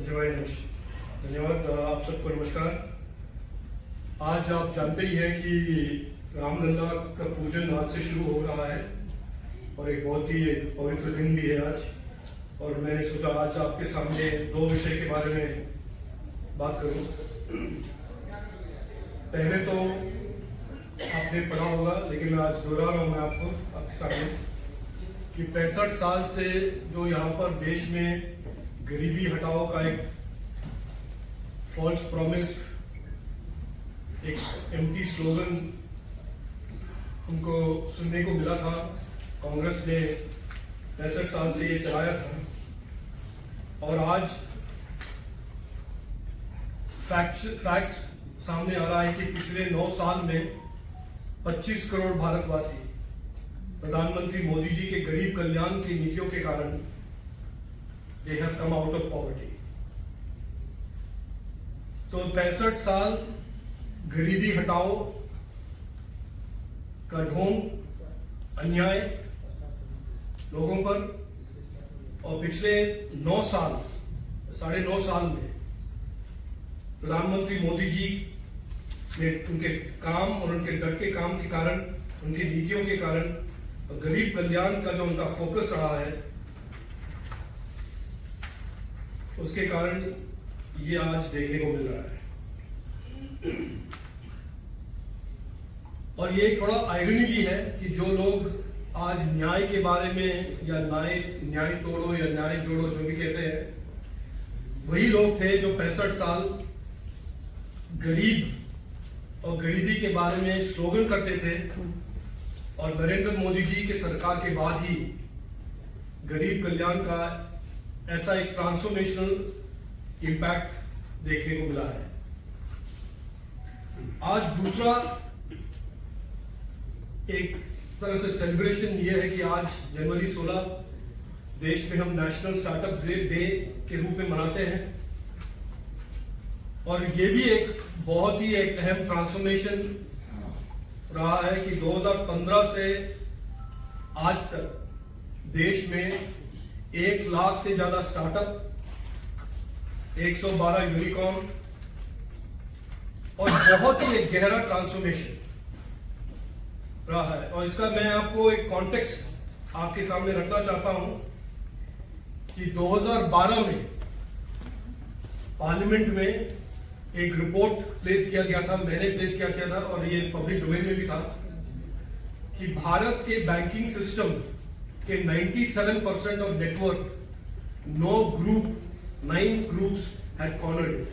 धन्यवाद। आप सबको नमस्कार। आज आप जानते ही हैं कि रामलला का पूजन आज से शुरू हो रहा है और एक बहुत ही पवित्र दिन भी है आज। और मैंने सोचा आज आपके सामने दो विषय के बारे में बात करूं। पहले तो आपने पढ़ा होगा, लेकिन मैं आज दोहरा रहा हूं मैं आपके सामने कि 65 साल से जो यहाँ पर देश में गरीबी हटाओ का एक फॉल्स प्रॉमिस, एक एम्प्टी स्लोगन हमको सुनने को मिला था। कांग्रेस ने 65 साल से ये चलाया था और आज फैक्ट्स सामने आ रहा है कि पिछले 9 साल में 25 करोड़ भारतवासी प्रधानमंत्री मोदी जी के गरीब कल्याण की नीतियों के कारण they have come out of poverty. तो 65 साल गरीबी हटाओ का ढोंग अन्याय लोगों पर, और पिछले 9 साल 9.5 साल में प्रधानमंत्री मोदी जी ने उनके काम और उनके डट के काम के कारण, उनकी नीतियों के कारण गरीब कल्याण का जो उनका फोकस रहा है, उसके कारण ये आज देखने को मिल रहा है। और ये थोड़ा आयरनी भी है कि जो लोग आज न्याय के बारे में या न्याय तोड़ो या न्याय जोड़ो जो भी कहते हैं, वही लोग थे जो 65 साल गरीब और गरीबी के बारे में स्लोगन करते थे। और नरेंद्र मोदी जी के सरकार के बाद ही गरीब कल्याण का ऐसा एक ट्रांसफॉर्मेशनल इम्पैक्ट देखने को मिला है। आज दूसरा एक तरह से सेलिब्रेशन ये है कि आज जनवरी 16 देश में हम नेशनल स्टार्टअप डे के रूप में मनाते हैं। और ये भी एक बहुत ही एक अहम ट्रांसफॉर्मेशन रहा है कि 2015 से आज तक देश में 1 लाख से ज्यादा स्टार्टअप, 112 यूनिकॉर्न और बहुत ही एक गहरा ट्रांसफॉर्मेशन रहा है। और इसका मैं आपको एक कॉन्टेक्स्ट आपके सामने रखना चाहता हूं कि 2012 में पार्लियामेंट में एक रिपोर्ट प्लेस किया गया था, मैंने प्लेस किया था और ये पब्लिक डोमेन में भी था कि भारत के बैंकिंग सिस्टम के 97% of network 9 groups had cornered it.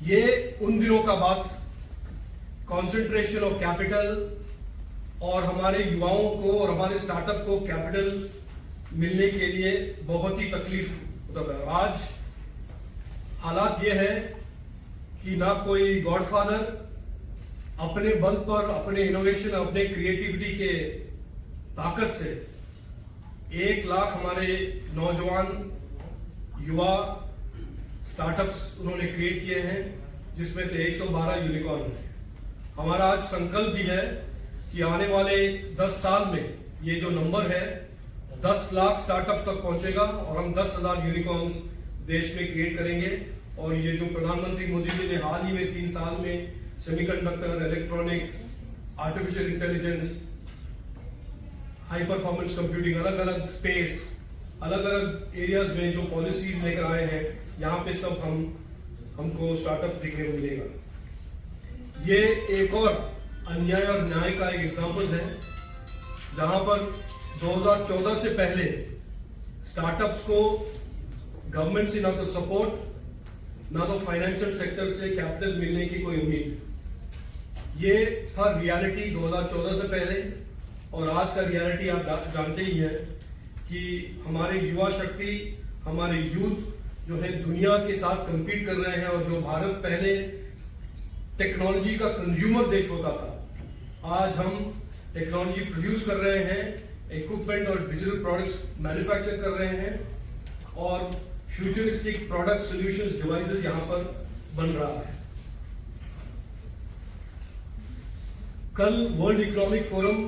ये उन दिनों का बात, कंसंट्रेशन ऑफ कैपिटल और हमारे युवाओं को और हमारे स्टार्टअप को कैपिटल मिलने के लिए बहुत ही तकलीफ होता था। आज हालात ये है कि ना कोई गॉडफादर अपने बल पर, अपने इनोवेशन, अपने क्रिएटिविटी के ताकत से 1 लाख हमारे नौजवान युवा स्टार्टअप्स उन्होंने क्रिएट किए हैं, जिसमें से 112 यूनिकॉर्न है। हमारा आज संकल्प भी है कि आने वाले 10 साल में ये जो नंबर है 10 लाख स्टार्टअप तक पहुंचेगा और हम 10,000 यूनिकॉर्न्स देश में क्रिएट करेंगे। और ये जो प्रधानमंत्री मोदी जी ने हाल ही में 3 साल में semiconductor, electronics, artificial intelligence, high performance computing, अलग अलग स्पेस, अलग अलग एरियाज में जो पॉलिसीज लेकर आए हैं, यहाँ पे सब हमको स्टार्टअप दिखने को मिलेगा। ये एक और अन्याय और न्याय का एक एग्जाम्पल है, जहां पर 2014 से पहले स्टार्टअप्स को गवर्नमेंट से ना तो सपोर्ट, ना तो फाइनेंशियल सेक्टर से कैपिटल मिलने की कोई उम्मीद। ये था रियलिटी 2014 से पहले। और आज का रियलिटी आप जानते ही हैं कि हमारे युवा शक्ति, हमारे यूथ जो है दुनिया के साथ compete कर रहे हैं। और जो भारत पहले टेक्नोलॉजी का कंज्यूमर देश होता था, आज हम टेक्नोलॉजी प्रोड्यूस कर रहे हैं, इक्विपमेंट और डिजिटल प्रोडक्ट्स मैन्युफैक्चर कर रहे हैं और फ्यूचरिस्टिक प्रोडक्ट सॉल्यूशंस डिवाइसेस यहां पर बन रहा है। कल वर्ल्ड इकोनॉमिक फोरम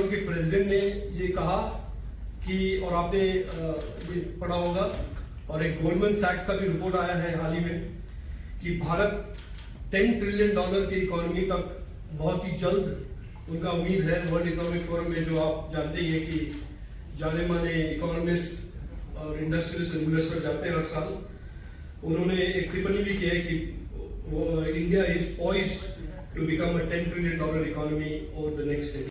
के प्रेसिडेंट ने ये कहा कि, और आपने ये पढ़ा होगा, और एक गोल्डमैन सैक्स का भी रिपोर्ट आया है हाल ही में कि भारत $10 ट्रिलियन की इकोनॉमी तक बहुत ही जल्द उनका उम्मीद है। वर्ल्ड इकोनॉमिक फोरम में, जो आप जानते ही हैं कि जाने माने इकोनॉमिस्ट और इंडस्ट्रियलिस्ट और इन्वेस्टर जाते हैं हर साल, उन्होंने एक टिप्पणी भी की है कि India is poised to become a $10 trillion economy over the next 10